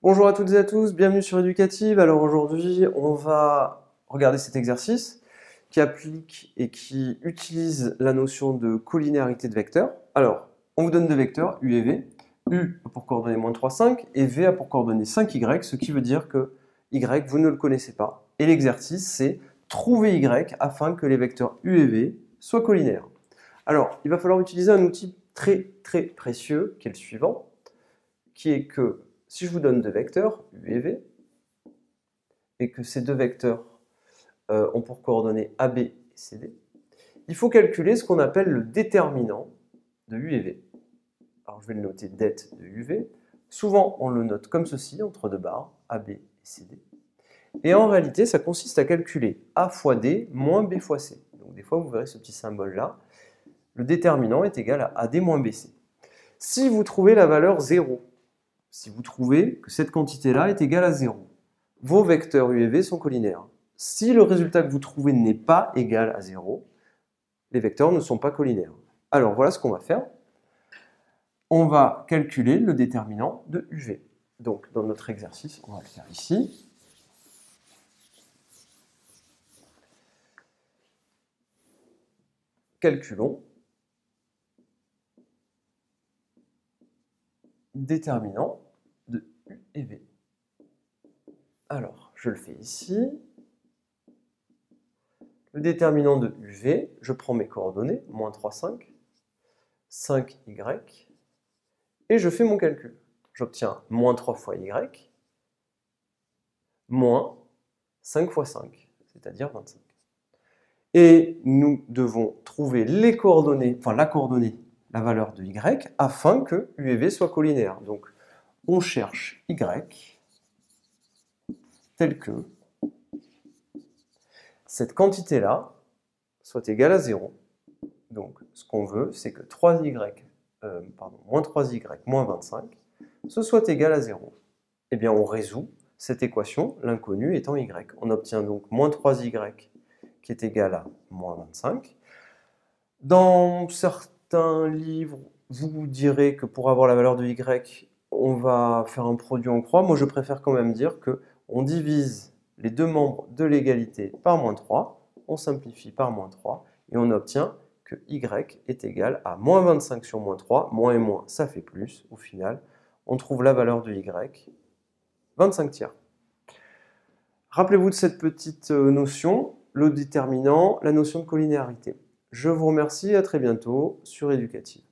Bonjour à toutes et à tous, bienvenue sur Éducative. Alors aujourd'hui, on va regarder cet exercice qui applique et qui utilise la notion de collinéarité de vecteurs. Alors, on vous donne deux vecteurs, U et V. U a pour coordonnées -3, 5 et V a pour coordonnées 5Y, ce qui veut dire que Y, vous ne le connaissez pas. Et l'exercice, c'est trouver Y afin que les vecteurs U et V soient collinaires. Alors, il va falloir utiliser un outil très précieux, qui est le suivant, qui est que si je vous donne deux vecteurs, U et V, et que ces deux vecteurs ont pour coordonnées AB et CD, il faut calculer ce qu'on appelle le déterminant de U et V. Alors je vais le noter det de UV. Souvent on le note comme ceci, entre deux barres, AB et CD. Et en réalité, ça consiste à calculer A fois D moins B fois C. Donc des fois, vous verrez ce petit symbole-là. Le déterminant est égal à AD moins BC. Si vous trouvez la valeur 0, si vous trouvez que cette quantité-là est égale à 0, vos vecteurs U et V sont collinaires. Si le résultat que vous trouvez n'est pas égal à 0, les vecteurs ne sont pas collinaires. Alors voilà ce qu'on va faire. On va calculer le déterminant de UV. Donc dans notre exercice, on va le faire ici. Calculons déterminant de U et V. Alors, je le fais ici. Le déterminant de UV, je prends mes coordonnées, -3, 5, 5Y, et je fais mon calcul. J'obtiens -3 fois Y, moins 5 fois 5, c'est-à-dire 25. Et nous devons trouver les coordonnées, enfin la coordonnée, la valeur de Y, afin que U et V soient collinaires. Donc, on cherche Y, tel que cette quantité-là soit égale à 0. Donc, ce qu'on veut, c'est que moins 3Y moins 25, ce soit égal à 0. Eh bien, on résout cette équation, l'inconnu étant Y. On obtient donc moins 3Y qui est égal à moins 25. Dans certains livres, vous direz que pour avoir la valeur de Y, on va faire un produit en croix. Moi, je préfère quand même dire qu'on divise les deux membres de l'égalité par -3, on simplifie par -3, et on obtient que Y est égal à moins 25 sur -3, moins et moins, ça fait plus. Au final, on trouve la valeur de Y, 25 tiers. Rappelez-vous de cette petite notion, le déterminant, la notion de collinéarité. Je vous remercie, à très bientôt sur Éducative.